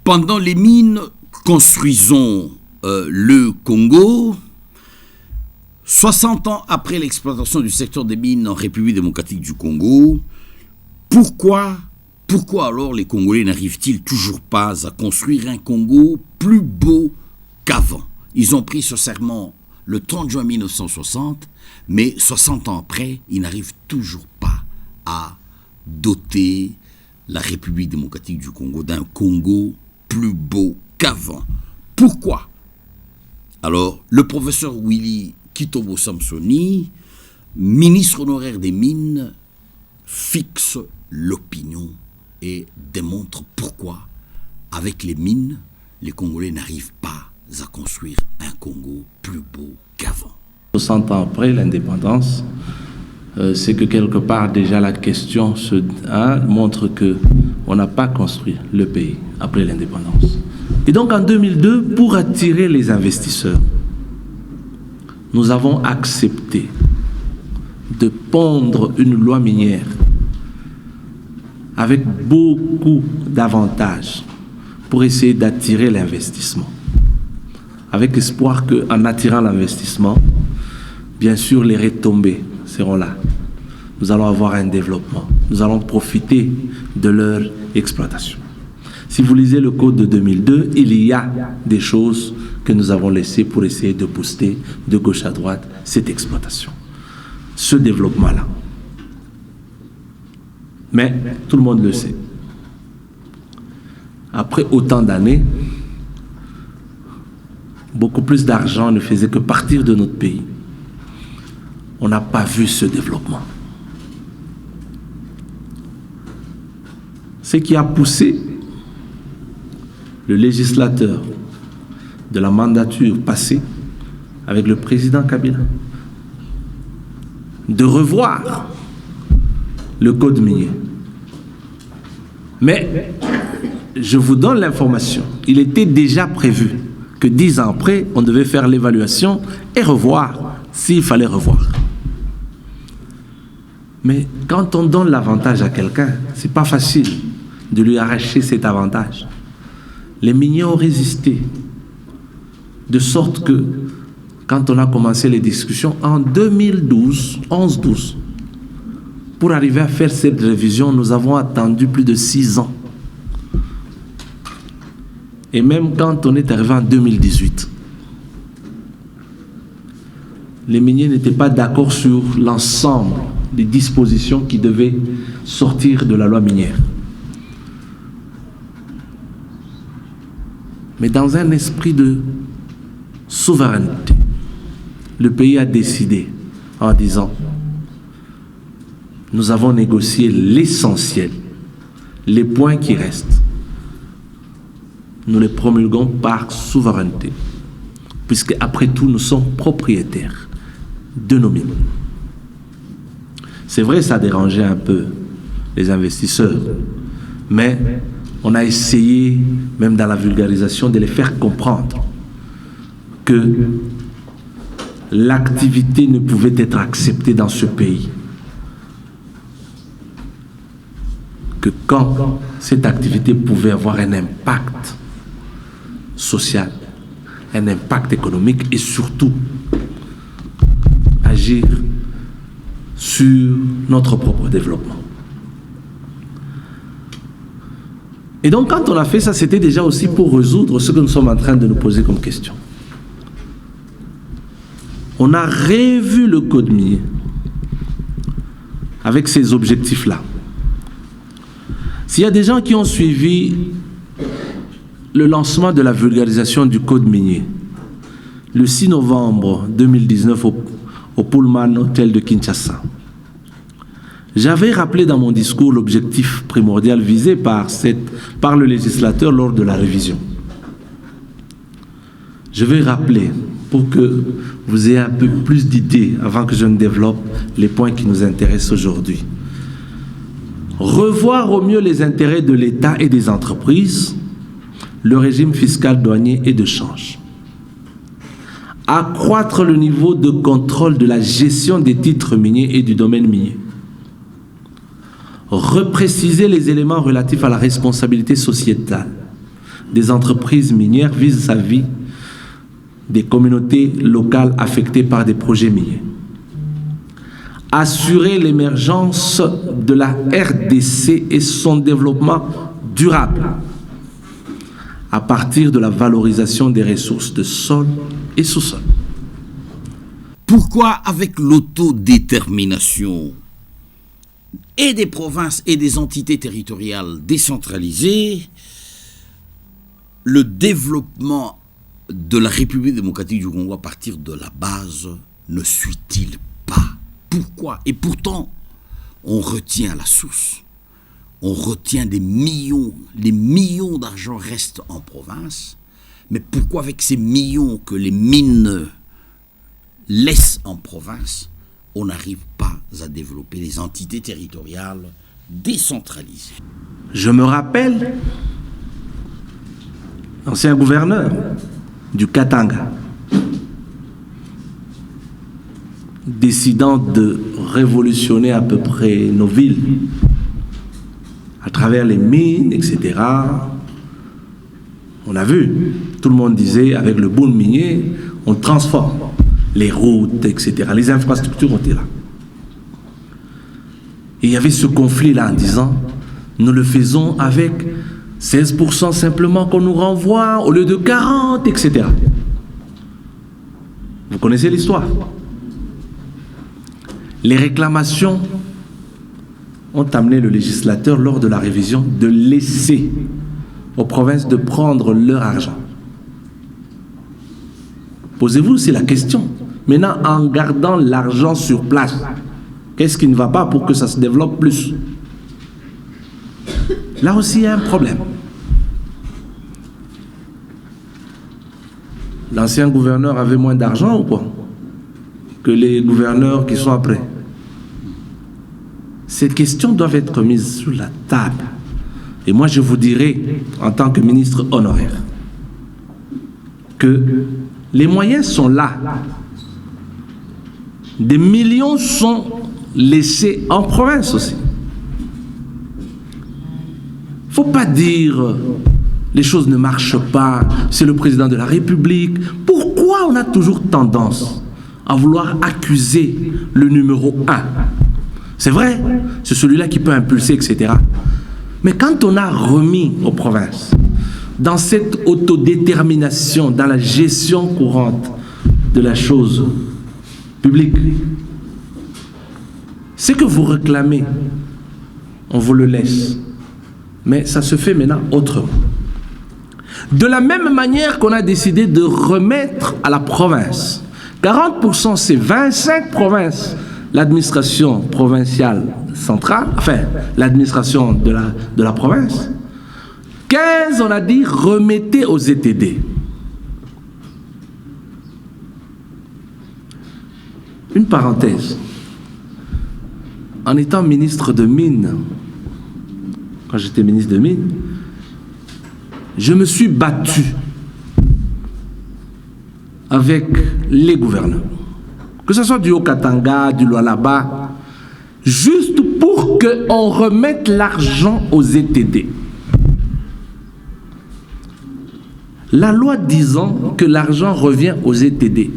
Pendant les mines, construisons le Congo. 60 ans après l'exploitation du secteur des mines en République démocratique du Congo, pourquoi alors les Congolais n'arrivent-ils toujours pas à construire un Congo plus beau qu'avant? Ils ont pris ce serment le 30 juin 1960, mais 60 ans après, ils n'arrivent toujours pas à doter la République démocratique du Congo d'un Congo plus beau qu'avant. Pourquoi? Alors, le professeur Willy Kitobo Samsoni, ministre honoraire des Mines, fixe l'opinion et démontre pourquoi, avec les mines, les Congolais n'arrivent pas à construire un Congo plus beau qu'avant. 60 ans après l'indépendance, c'est que quelque part déjà la question montre qu'on n'a pas construit le pays après l'indépendance. Et donc en 2002, pour attirer les investisseurs, nous avons accepté de pondre une loi minière avec beaucoup d'avantages pour essayer d'attirer l'investissement. Avec espoir qu'en attirant l'investissement, bien sûr les retombées seront là. Nous allons avoir un développement. Nous allons profiter de leur exploitation. Si vous lisez le code de 2002, il y a des choses que nous avons laissées pour essayer de booster de gauche à droite cette exploitation, ce développement-là. Mais tout le monde le sait. Après autant d'années, beaucoup plus d'argent ne faisait que partir de notre pays. On n'a pas vu ce développement. Ce qui a poussé le législateur de la mandature passée avec le président Kabila de revoir le code minier. Mais je vous donne l'information, il était déjà prévu que 10 ans après, on devait faire l'évaluation et revoir s'il fallait revoir. Mais quand on donne l'avantage à quelqu'un, c'est pas facile de lui arracher cet avantage. Les miniers ont résisté, de sorte que quand on a commencé les discussions en 2012, 11-12, pour arriver à faire cette révision, nous avons attendu plus de 6 ans. Et même quand on est arrivé en 2018, les miniers n'étaient pas d'accord sur l'ensemble des dispositions qui devaient sortir de la loi minière. Mais dans un esprit de souveraineté, le pays a décidé en disant: nous avons négocié l'essentiel, les points qui restent. Nous les promulguons par souveraineté, puisque après tout, nous sommes propriétaires de nos mines. C'est vrai, ça a dérangé un peu les investisseurs, mais on a essayé, même dans la vulgarisation, de les faire comprendre que l'activité ne pouvait être acceptée dans ce pays que quand cette activité pouvait avoir un impact social, un impact économique et surtout agir sur notre propre développement. Et donc quand on a fait ça, c'était déjà aussi pour résoudre ce que nous sommes en train de nous poser comme question. On a revu le code minier avec ces objectifs-là. S'il y a des gens qui ont suivi le lancement de la vulgarisation du code minier, le 6 novembre 2019 au Pullman Hotel de Kinshasa, j'avais rappelé dans mon discours l'objectif primordial visé par le législateur lors de la révision. Je vais rappeler pour que vous ayez un peu plus d'idées avant que je ne développe les points qui nous intéressent aujourd'hui. Revoir au mieux les intérêts de l'État et des entreprises, le régime fiscal douanier et de change. Accroître le niveau de contrôle de la gestion des titres miniers et du domaine minier. Repréciser les éléments relatifs à la responsabilité sociétale des entreprises minières vis-à-vis des communautés locales affectées par des projets miniers. Assurer l'émergence de la RDC et son développement durable à partir de la valorisation des ressources de sol et sous-sol. Pourquoi, avec l'autodétermination et des provinces et des entités territoriales décentralisées, le développement de la République démocratique du Congo à partir de la base ne suit-il pas? Pourquoi? Et pourtant, on retient la source. On retient des millions, les millions d'argent restent en province. Mais pourquoi avec ces millions que les mines laissent en province, on n'arrive pas à développer les entités territoriales décentralisées? Je me rappelle, l'ancien gouverneur du Katanga, décidant de révolutionner à peu près nos villes, à travers les mines, etc. On a vu, tout le monde disait, avec le boom minier, on transforme les routes, etc. Les infrastructures ont été là. Et il y avait ce conflit-là en disant, nous le faisons avec 16% simplement qu'on nous renvoie au lieu de 40, etc. Vous connaissez l'histoire. Les réclamations ont amené le législateur lors de la révision de laisser aux provinces de prendre leur argent. Posez-vous aussi la question. Maintenant, en gardant l'argent sur place, qu'est-ce qui ne va pas pour que ça se développe plus? Là aussi, il y a un problème. L'ancien gouverneur avait moins d'argent ou quoi que les gouverneurs qui sont après? Ces questions doivent être mises sur la table. Et moi, je vous dirai, en tant que ministre honoraire, que les moyens sont là. Des millions sont laissés en province aussi. Il ne faut pas dire les choses ne marchent pas, c'est le président de la République. Pourquoi on a toujours tendance à vouloir accuser le numéro 1? C'est vrai, c'est celui-là qui peut impulser, etc. Mais quand on a remis aux provinces, dans cette autodétermination, dans la gestion courante de la chose publique, ce que vous réclamez, on vous le laisse. Mais ça se fait maintenant autrement. De la même manière qu'on a décidé de remettre à la province, 40% c'est 25 provinces, l'administration provinciale centrale, enfin l'administration de la province, 15 on a dit remettez aux ETD. Une parenthèse, en étant ministre de Mines, quand j'étais ministre de Mines, je me suis battu avec les gouverneurs, que ce soit du Haut-Katanga, du Lualaba, juste pour qu'on remette l'argent aux ETD. La loi disant que l'argent revient aux ETD.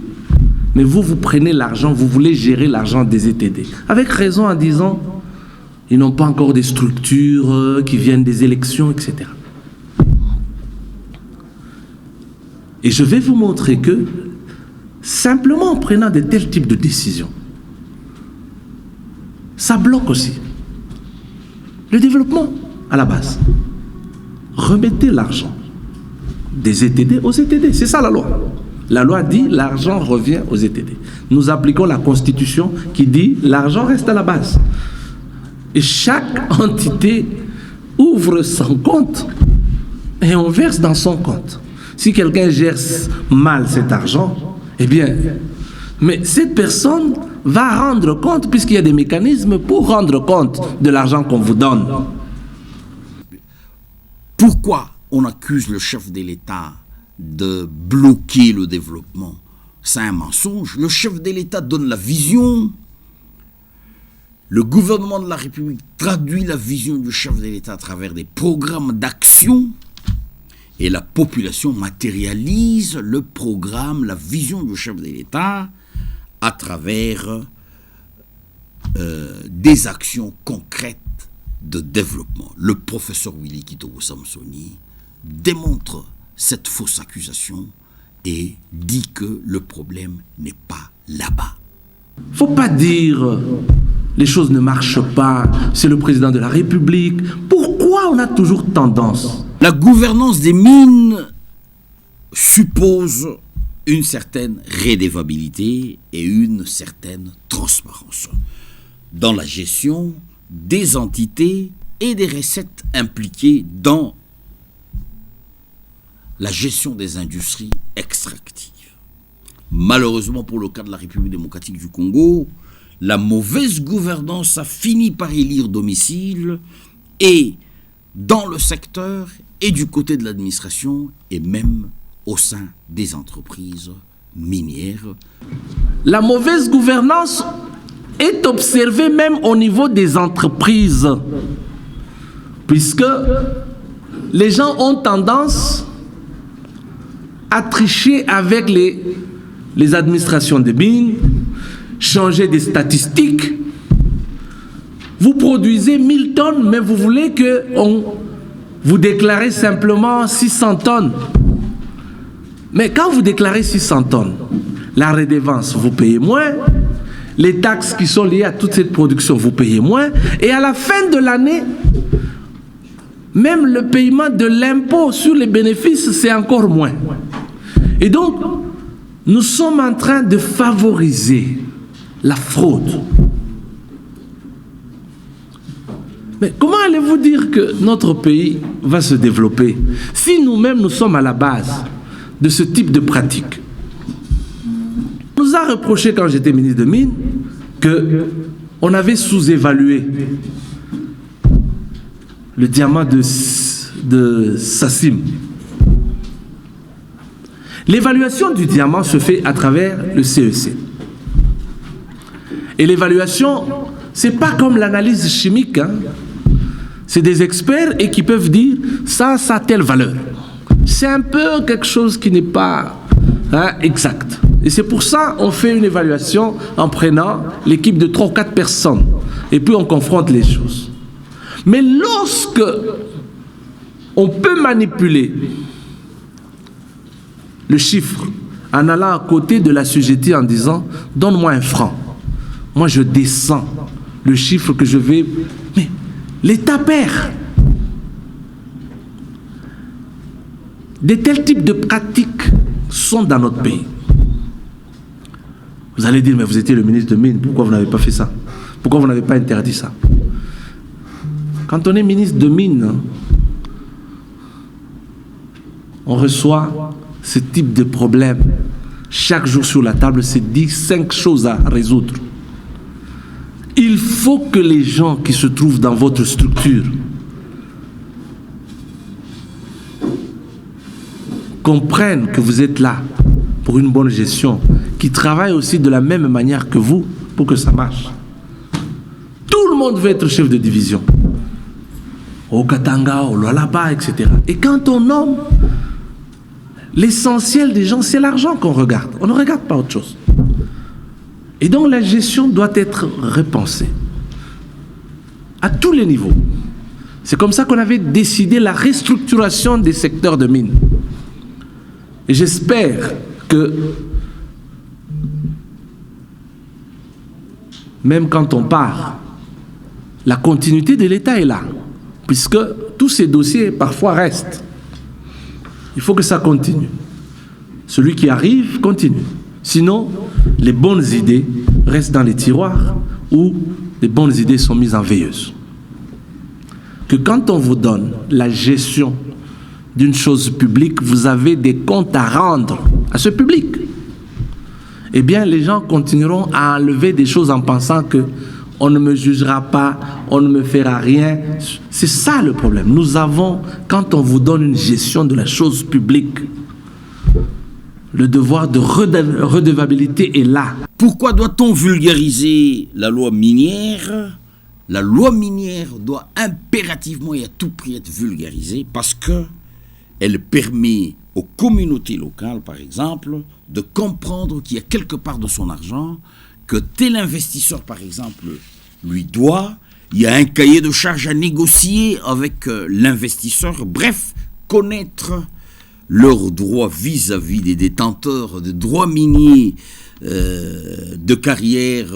Mais vous prenez l'argent, vous voulez gérer l'argent des ETD. Avec raison en disant, ils n'ont pas encore des structures qui viennent des élections, etc. Et je vais vous montrer que, simplement en prenant de tels types de décisions, ça bloque aussi le développement à la base. Remettez l'argent des ETD aux ETD, c'est ça la loi. La loi dit l'argent revient aux ETD. Nous appliquons la Constitution qui dit l'argent reste à la base. Et chaque entité ouvre son compte et on verse dans son compte. Si quelqu'un gère mal cet argent, eh bien, mais cette personne va rendre compte puisqu'il y a des mécanismes pour rendre compte de l'argent qu'on vous donne. Pourquoi on accuse le chef de l'État de bloquer le développement? C'est un mensonge. Le chef de l'État donne la vision. Le gouvernement de la République traduit la vision du chef de l'État à travers des programmes d'action. Et la population matérialise le programme, la vision du chef de l'État à travers des actions concrètes de développement. Le professeur Willy Kitoko Samsoni démontre cette fausse accusation et dit que le problème n'est pas là-bas. Il ne faut pas dire les choses ne marchent pas, c'est le président de la République. Pourquoi on a toujours tendance? La gouvernance des mines suppose une certaine redevabilité et une certaine transparence dans la gestion des entités et des recettes impliquées dans la gestion des industries extractives. Malheureusement pour le cas de la République démocratique du Congo, la mauvaise gouvernance a fini par élire domicile et dans le secteur et du côté de l'administration et même au sein des entreprises minières. La mauvaise gouvernance est observée même au niveau des entreprises, puisque les gens ont tendance à tricher avec les administrations des mines, changer des statistiques. Vous produisez 1000 tonnes, mais vous voulez que vous déclarez simplement 600 tonnes. Mais quand vous déclarez 600 tonnes, la redevance, vous payez moins, les taxes qui sont liées à toute cette production, vous payez moins, et à la fin de l'année, même le paiement de l'impôt sur les bénéfices, c'est encore moins. Et donc, nous sommes en train de favoriser la fraude. Mais comment allez-vous dire que notre pays va se développer si nous-mêmes nous sommes à la base de ce type de pratique? On nous a reproché quand j'étais ministre de Mines qu'on avait sous-évalué le diamant de Sassim. L'évaluation du diamant se fait à travers le CEC. Et l'évaluation, c'est pas comme l'analyse chimique, hein. C'est des experts et qui peuvent dire ça a telle valeur. C'est un peu quelque chose qui n'est pas exact. Et c'est pour ça qu'on fait une évaluation en prenant l'équipe de 3 ou 4 personnes. Et puis on confronte les choses. Mais lorsque on peut manipuler le chiffre en allant à côté de la CGT en disant « donne-moi un franc ». Moi, je descends le chiffre que je vais... Mais l'État perd. De tels types de pratiques sont dans notre pays. Vous allez dire, mais vous étiez le ministre de Mines, pourquoi vous n'avez pas fait ça? Pourquoi vous n'avez pas interdit ça? Quand on est ministre de Mines, on reçoit ce type de problème. Chaque jour sur la table, c'est 5 choses à résoudre. Il faut que les gens qui se trouvent dans votre structure comprennent que vous êtes là pour une bonne gestion, qui travaillent aussi de la même manière que vous pour que ça marche. Tout le monde veut être chef de division. Au Katanga, au Lualaba, etc. Et quand on nomme, l'essentiel des gens, c'est l'argent qu'on regarde. On ne regarde pas autre chose. Et donc la gestion doit être repensée à tous les niveaux. C'est comme ça qu'on avait décidé la restructuration des secteurs de mines. Et j'espère que même quand on part la continuité de l'État est là, puisque tous ces dossiers parfois restent. Il faut que ça continue. Celui qui arrive continue. Sinon, les bonnes idées restent dans les tiroirs où les bonnes idées sont mises en veilleuse. Que quand on vous donne la gestion d'une chose publique, vous avez des comptes à rendre à ce public. Eh bien, les gens continueront à enlever des choses en pensant que on ne me jugera pas, on ne me fera rien. C'est ça le problème. Nous avons, quand on vous donne une gestion de la chose publique, le devoir de redevabilité est là. Pourquoi doit-on vulgariser la loi minière? La loi minière doit impérativement et à tout prix être vulgarisée parce que elle permet aux communautés locales, par exemple, de comprendre qu'il y a quelque part de son argent que tel investisseur, par exemple, lui doit. Il y a un cahier de charges à négocier avec l'investisseur. Bref, connaître leurs droits vis-à-vis des détenteurs de droits miniers de carrière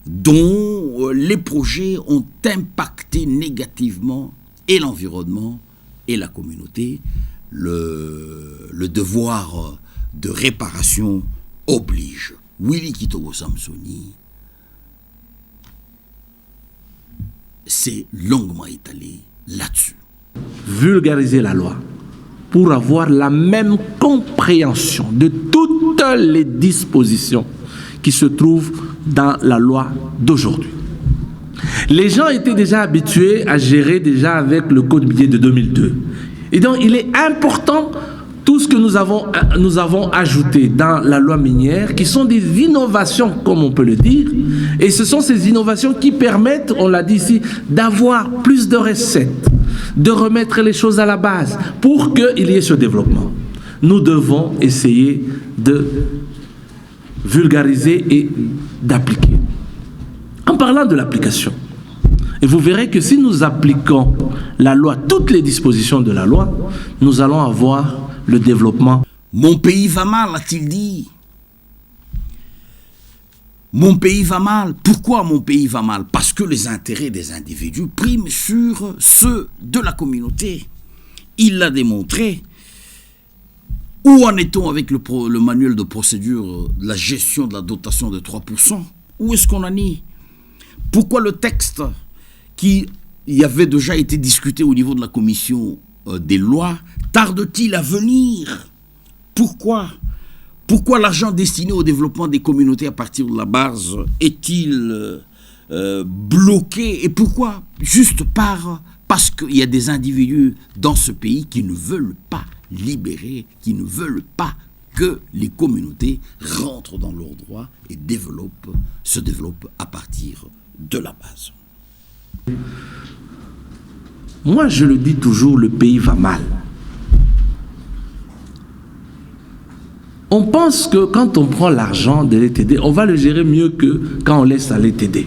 dont les projets ont impacté négativement et l'environnement et la communauté. Le devoir de réparation oblige. Willy Kitoko Samsoni s'est longuement étalé là-dessus. Vulgariser la loi pour avoir la même compréhension de toutes les dispositions qui se trouvent dans la loi d'aujourd'hui. Les gens étaient déjà habitués à gérer déjà avec le code minier de 2002. Et donc, il est important tout ce que nous avons ajouté dans la loi minière, qui sont des innovations, comme on peut le dire, et ce sont ces innovations qui permettent, on l'a dit ici, d'avoir plus de recettes, de remettre les choses à la base pour qu'il y ait ce développement. Nous devons essayer de vulgariser et d'appliquer. En parlant de l'application, et vous verrez que si nous appliquons la loi, toutes les dispositions de la loi, nous allons avoir le développement. Mon pays va mal, a-t-il dit. Mon pays va mal. Pourquoi mon pays va mal? Parce que les intérêts des individus priment sur ceux de la communauté. Il l'a démontré. Où en est-on avec le manuel de procédure de la gestion de la dotation de 3%? Où est-ce qu'on en est? Pourquoi le texte qui y avait déjà été discuté au niveau de la commission des lois tarde-t-il à venir? Pourquoi? Pourquoi l'argent destiné au développement des communautés à partir de la base est-il bloqué? Et pourquoi? Juste parce qu'il y a des individus dans ce pays qui ne veulent pas libérer, qui ne veulent pas que les communautés rentrent dans leurs droits et se développent à partir de la base. Moi, je le dis toujours, le pays va mal. On pense que quand on prend l'argent de l'ETD, on va le gérer mieux que quand on laisse à l'ETD.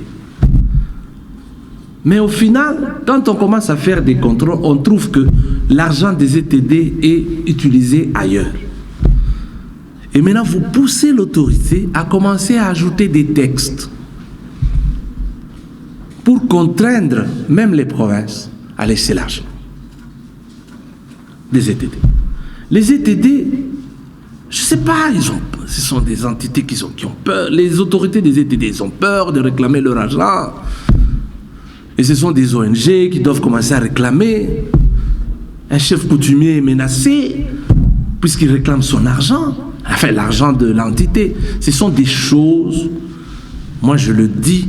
Mais au final, quand on commence à faire des contrôles, on trouve que l'argent des ETD est utilisé ailleurs. Et maintenant, vous poussez l'autorité à commencer à ajouter des textes pour contraindre même les provinces à laisser l'argent des ETD. Les ETD, je ne sais pas, ce sont des entités qui ont peur. Les autorités des ETD, ils ont peur de réclamer leur argent. Et ce sont des ONG qui doivent commencer à réclamer. Un chef coutumier est menacé puisqu'il réclame son argent, enfin l'argent de l'entité. Ce sont des choses, moi je le dis,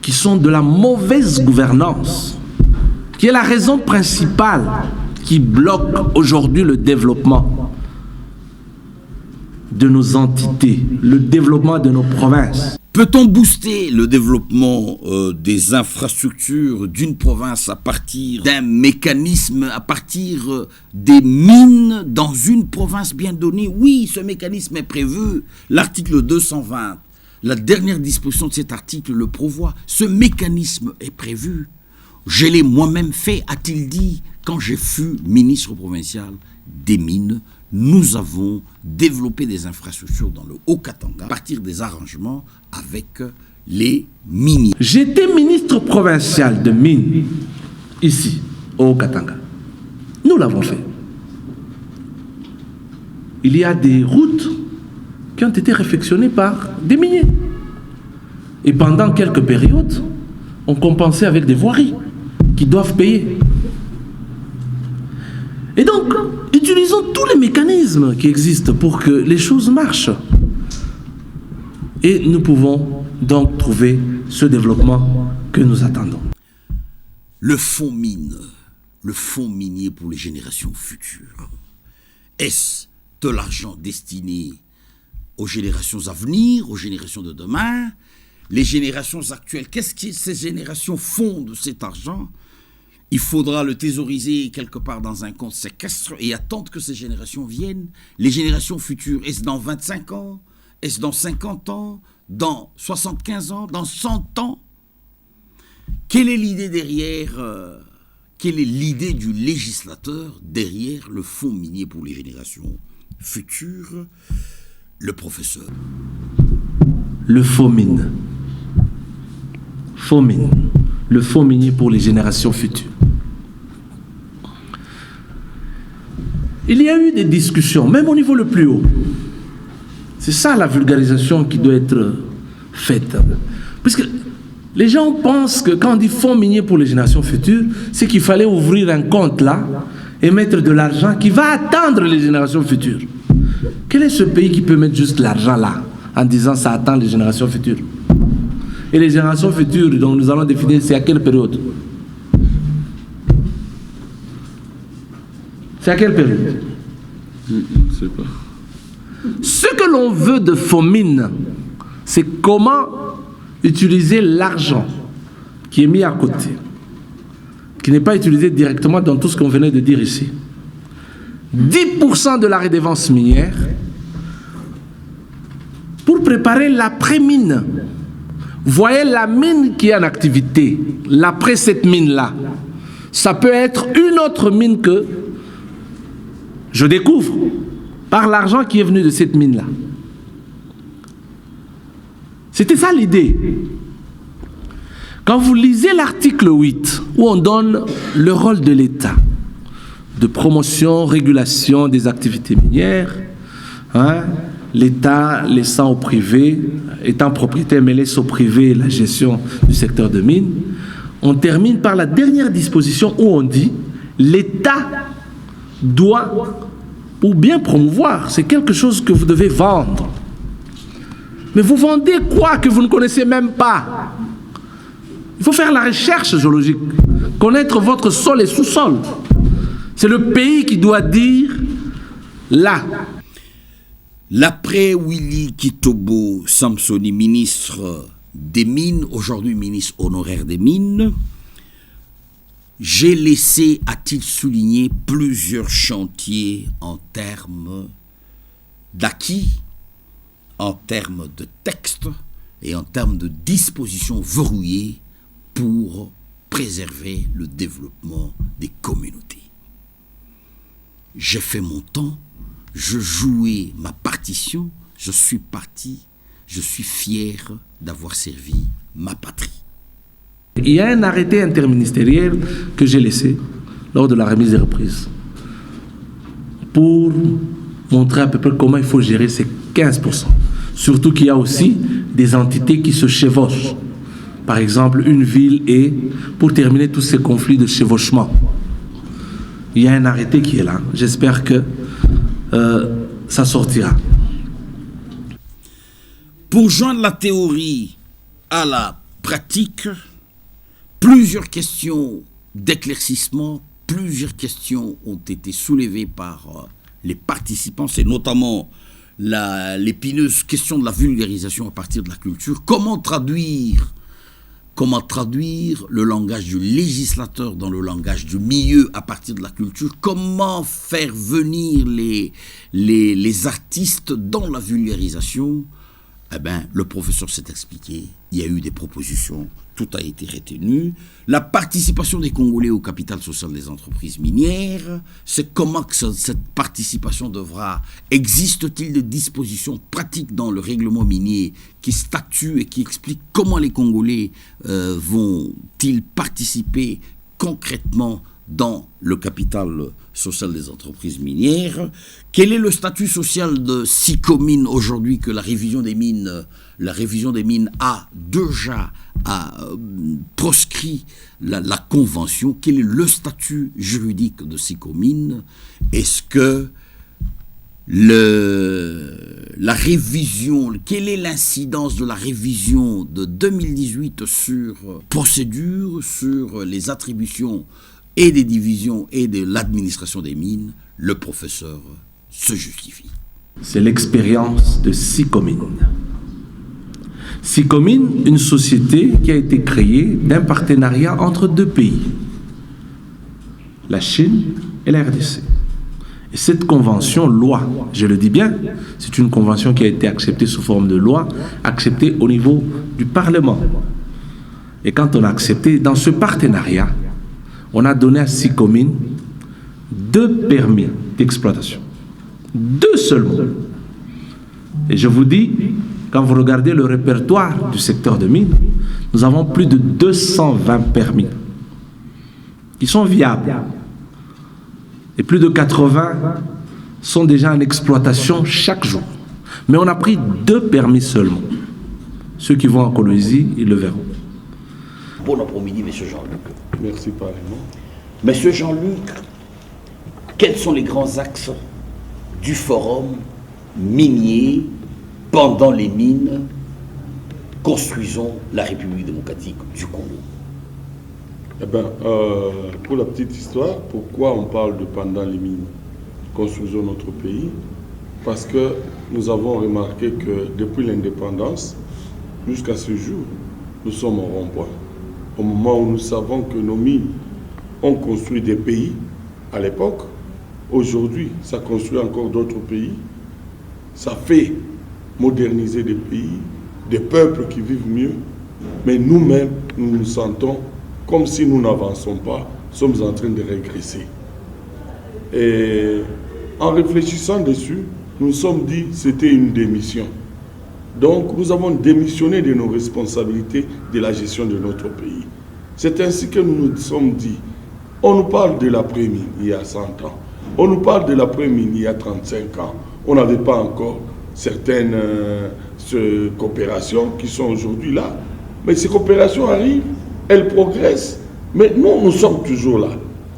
qui sont de la mauvaise gouvernance, qui est la raison principale qui bloque aujourd'hui le développement de nos entités, le développement de nos provinces. Peut-on booster le développement des infrastructures d'une province à partir d'un mécanisme, à partir des mines dans une province bien donnée? Oui, ce mécanisme est prévu. L'article 220, la dernière disposition de cet article le prévoit. Ce mécanisme est prévu. Je l'ai moi-même fait, a-t-il dit, quand j'ai fus ministre provincial des mines. Nous avons développé des infrastructures dans le Haut-Katanga à partir des arrangements avec les miniers. J'étais ministre provincial de mines, ici, au Katanga. Nous l'avons fait. Il y a des routes qui ont été réfectionnées par des miniers. Et pendant quelques périodes, on compensait avec des voiries qui doivent payer. Et donc, utilisons tous les mécanismes qui existent pour que les choses marchent. Et nous pouvons donc trouver ce développement que nous attendons. Le fonds mine, le fonds minier pour les générations futures, est-ce de l'argent destiné aux générations à venir, aux générations de demain? Les générations actuelles, qu'est-ce que ces générations font de cet argent? Il faudra le thésauriser quelque part dans un compte séquestre et attendre que ces générations viennent. Les générations futures, est-ce dans 25 ans? Est-ce dans 50 ans? Dans 75 ans? Dans 100 ans? Quelle est l'idée derrière quelle est l'idée du législateur derrière le fonds minier pour les générations futures? Le professeur. Le fonds mine. Fonds mine. Le fonds minier pour les générations futures. Il y a eu des discussions, même au niveau le plus haut. C'est ça la vulgarisation qui doit être faite. Puisque les gens pensent que quand on dit fonds minier pour les générations futures, c'est qu'il fallait ouvrir un compte là et mettre de l'argent qui va attendre les générations futures. Quel est ce pays qui peut mettre juste l'argent là en disant ça attend les générations futures? Et les générations futures dont nous allons définir, c'est à quelle période? C'est à quelle période? Je ne sais pas. Ce que l'on veut de FOMIN, c'est comment utiliser l'argent qui est mis à côté, qui n'est pas utilisé directement dans tout ce qu'on venait de dire ici. 10% de la redevance minière pour préparer l'après-mine. Voyez la mine qui est en activité, l'après cette mine-là. Ça peut être une autre mine que je découvre par l'argent qui est venu de cette mine-là. C'était ça l'idée. Quand vous lisez l'article 8, où on donne le rôle de l'État, de promotion, régulation des activités minières, hein, l'État laissant au privé, étant propriétaire, mais laisse au privé la gestion du secteur de mine, on termine par la dernière disposition où on dit l'État doit, pour bien promouvoir, c'est quelque chose que vous devez vendre. Mais vous vendez quoi que vous ne connaissez même pas? Il faut faire la recherche géologique, connaître votre sol et sous-sol. C'est le pays qui doit dire là. L'après Willy Kitobo Samsoni, ministre des Mines, aujourd'hui ministre honoraire des Mines, j'ai laissé, a-t-il souligné, plusieurs chantiers en termes d'acquis, en termes de texte et en termes de dispositions verrouillées pour préserver le développement des communautés. J'ai fait mon temps, je jouais ma partition, je suis parti, je suis fier d'avoir servi ma patrie. Il y a un arrêté interministériel que j'ai laissé lors de la remise des reprises pour montrer à peu près comment il faut gérer ces 15%. Surtout qu'il y a aussi des entités qui se chevauchent. Par exemple, une ville est pour terminer tous ces conflits de chevauchement. Il y a un arrêté qui est là. J'espère que ça sortira. Pour joindre la théorie à la pratique, plusieurs questions d'éclaircissement, plusieurs questions ont été soulevées par les participants. C'est notamment l'épineuse question de la vulgarisation à partir de la culture. Comment traduire le langage du législateur dans le langage du milieu à partir de la culture? Comment faire venir les artistes dans la vulgarisation? Eh bien, le professeur s'est expliqué, il y a eu des propositions, tout a été retenu. La participation des Congolais au capital social des entreprises minières, c'est comment que cette participation devra... Existe-t-il des dispositions pratiques dans le règlement minier qui statuent et qui expliquent comment les Congolais vont-ils participer concrètement dans le capital social des entreprises minières? Quel est le statut social de Sicomine aujourd'hui que la révision des mines a déjà proscrit la convention? Quel est le statut juridique de Sicomine? Est-ce que la révision, quelle est l'incidence de la révision de 2018 sur procédure, sur les attributions et des divisions et de l'administration des mines? Le professeur se justifie. C'est l'expérience de Sicomine. Sicomine, une société qui a été créée d'un partenariat entre deux pays, la Chine et la RDC. Et cette convention, loi, je le dis bien, c'est une convention qui a été acceptée sous forme de loi, acceptée au niveau du Parlement. Et quand on a accepté, dans ce partenariat, on a donné à Sicomine 2 permis d'exploitation. 2 seulement. Et je vous dis, quand vous regardez le répertoire du secteur de mine, nous avons plus de 220 permis qui sont viables. Et plus de 80 sont déjà en exploitation chaque jour. Mais on a pris 2 permis seulement. Ceux qui vont en Colombie, ils le verront. Bon après-midi, M. Jean-Luc. Merci, pareillement. Monsieur Jean-Luc, quels sont les grands axes du forum minier pendant les mines? Construisons la République démocratique du Congo. Eh bien, pour la petite histoire, pourquoi on parle de pendant les mines? Construisons notre pays. Parce que nous avons remarqué que depuis l'indépendance, jusqu'à ce jour, nous sommes au rond-point. Au moment où nous savons que nos mines ont construit des pays à l'époque, aujourd'hui, ça construit encore d'autres pays. Ça fait moderniser des pays, des peuples qui vivent mieux. Mais nous-mêmes, nous nous sentons comme si nous n'avançons pas, sommes en train de régresser. Et en réfléchissant dessus, nous nous sommes dit que c'était une démission. Donc nous avons démissionné de nos responsabilités de la gestion de notre pays. C'est ainsi que nous nous sommes dit, on nous parle de l'après-mine il y a 100 ans, on nous parle de l'après-mine il y a 35 ans. On n'avait pas encore certaines coopérations qui sont aujourd'hui là. Mais ces coopérations arrivent, elles progressent, mais nous, nous sommes toujours là.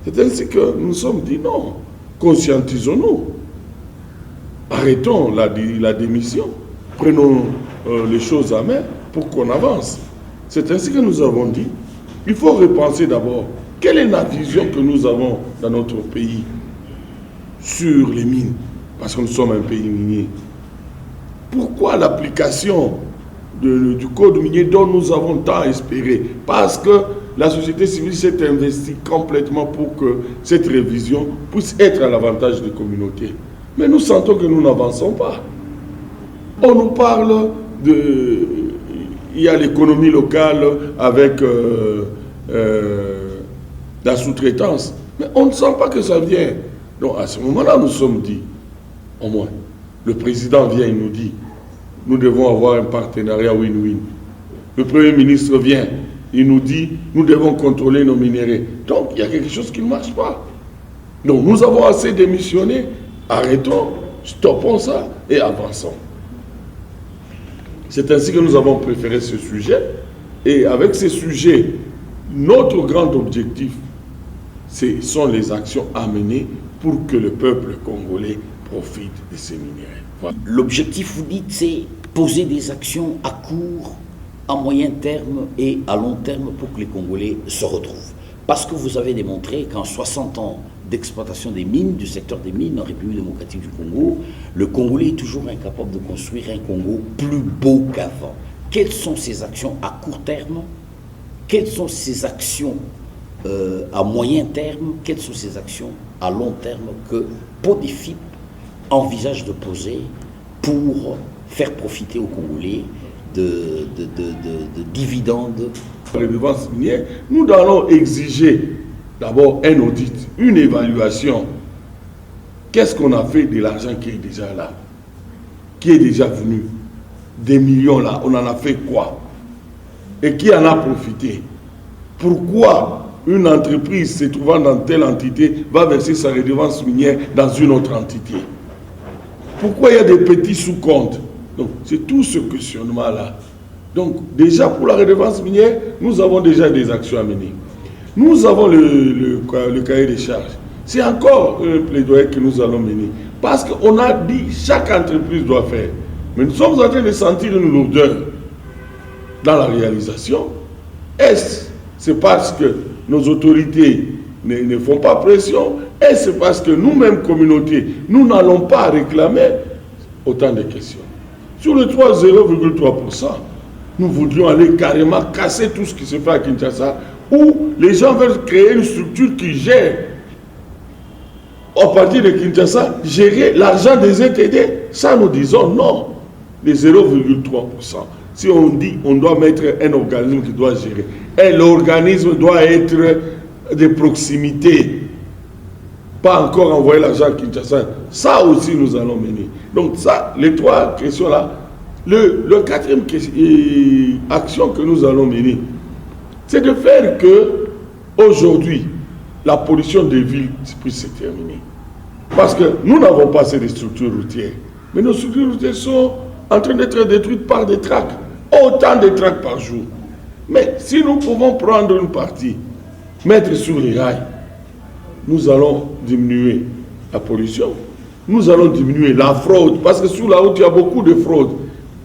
C'est ainsi que nous nous sommes dit non, conscientisons-nous, arrêtons la démission, prenons les choses à main pour qu'on avance. C'est ainsi que nous avons dit, il faut repenser d'abord, quelle est la vision que nous avons dans notre pays sur les mines, parce que nous sommes un pays minier. Pourquoi l'application du code minier dont nous avons tant espéré? Parce que la société civile s'est investie complètement pour que cette révision puisse être à l'avantage des communautés. Mais nous sentons que nous n'avançons pas. On nous parle de... Il y a l'économie locale avec la sous-traitance. Mais on ne sent pas que ça vient. Donc à ce moment-là, nous sommes dit, au moins, le président vient et nous dit, nous devons avoir un partenariat win-win. Le Premier ministre vient, il nous dit, nous devons contrôler nos minéraux. Donc, il y a quelque chose qui ne marche pas. Donc, nous avons assez démissionné, arrêtons, stoppons ça et avançons. C'est ainsi que nous avons préféré ce sujet. Et avec ce sujet, notre grand objectif, ce sont les actions à mener pour que le peuple congolais profite de ces minéraux. Voilà. L'objectif, vous dites, c'est poser des actions à court, à moyen terme et à long terme pour que les Congolais se retrouvent. Parce que vous avez démontré qu'en 60 ans d'exploitation des mines, du secteur des mines en République démocratique du Congo, le Congolais est toujours incapable de construire un Congo plus beau qu'avant. Quelles sont ces actions à court terme? Quelles sont ces actions à moyen terme? Quelles sont ces actions à long terme que PODEFIP envisage de poser pour faire profiter aux Congolais de dividendes. La redevance minière, nous allons exiger d'abord un audit, une évaluation. Qu'est-ce qu'on a fait de l'argent qui est déjà là, qui est déjà venu? Des millions là, on en a fait quoi? Et qui en a profité? Pourquoi une entreprise se trouvant dans telle entité va verser sa redevance minière dans une autre entité? Pourquoi il y a des petits sous-comptes? Donc, c'est tout ce questionnement-là. Donc, déjà pour la redevance minière, nous avons déjà des actions à mener. Nous avons le cahier des charges. C'est encore un plaidoyer que nous allons mener. Parce qu'on a dit que chaque entreprise doit faire. Mais nous sommes en train de sentir une lourdeur dans la réalisation. Est-ce c'est parce que nos autorités ne font pas pression? Est-ce c'est parce que nous-mêmes, communauté, nous n'allons pas réclamer? Autant de questions. Sur le 0,3%, nous voudrions aller carrément casser tout ce qui se fait à Kinshasa, où les gens veulent créer une structure qui gère, à partir de Kinshasa, gérer l'argent des ETD. Ça, nous disons non. Les 0,3%. Si on dit on doit mettre un organisme qui doit gérer, et l'organisme doit être de proximité, pas encore envoyer l'argent à Kinshasa. Ça aussi, nous allons mener. Donc ça, les trois questions-là. Le quatrième action que nous allons mener, c'est de faire que aujourd'hui, la pollution des villes puisse se terminer. Parce que nous n'avons pas assez de structures routières. Mais nos structures routières sont en train d'être détruites par des tracts. Autant de tracts par jour. Mais si nous pouvons prendre une partie, mettre sur les rails, nous allons diminuer la pollution. Nous allons diminuer la fraude. Parce que sur la route, il y a beaucoup de fraude.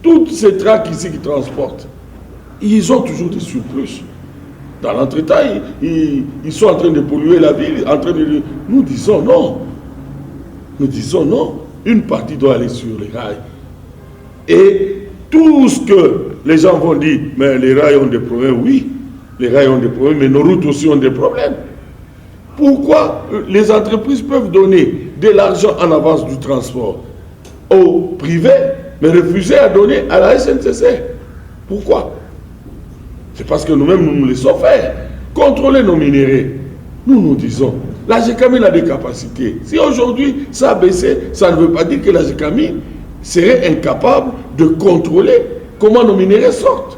Tous ces tracts ici qui transportent, ils ont toujours des surplus. Dans l'entretemps, ils sont en train de polluer la ville, Nous disons non. Nous disons non. Une partie doit aller sur les rails. Et tout ce que les gens vont dire, mais les rails ont des problèmes, oui, les rails ont des problèmes, mais nos routes aussi ont des problèmes. Pourquoi les entreprises peuvent donner de l'argent en avance du transport au privé, mais refuser à donner à la SNCC? Pourquoi? C'est parce que nous-mêmes, nous nous laissons faire. Contrôler nos minéraux. Nous disons, la GECAMI a des capacités. Si aujourd'hui ça a baissé, ça ne veut pas dire que la GECAMI serait incapable de contrôler comment nos minéraux sortent.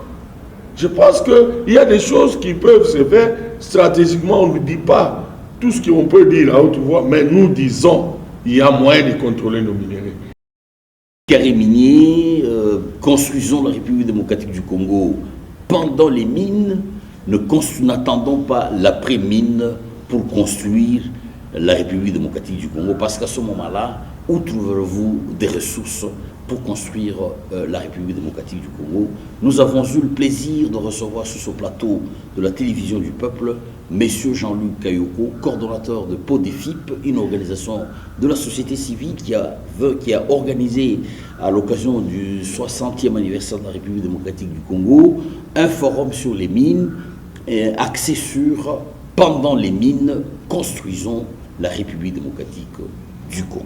Je pense qu'il y a des choses qui peuvent se faire stratégiquement. On ne dit pas tout ce qu'on peut dire à haute voix, mais nous disons il y a moyen de contrôler nos minéraux. Carré minier, construisons la République démocratique du Congo pendant les mines, n'attendons pas l'après-mine pour construire la République démocratique du Congo, parce qu'à ce moment-là, où trouverez-vous des ressources pour construire la République démocratique du Congo? Nous avons eu le plaisir de recevoir sur ce plateau de la télévision du peuple M. Jean-Luc Kayoko, coordonnateur de PODEFIP, une organisation de la société civile qui a organisé à l'occasion du 60e anniversaire de la République démocratique du Congo un forum sur les mines axé sur « Pendant les mines, construisons la République démocratique du Congo ».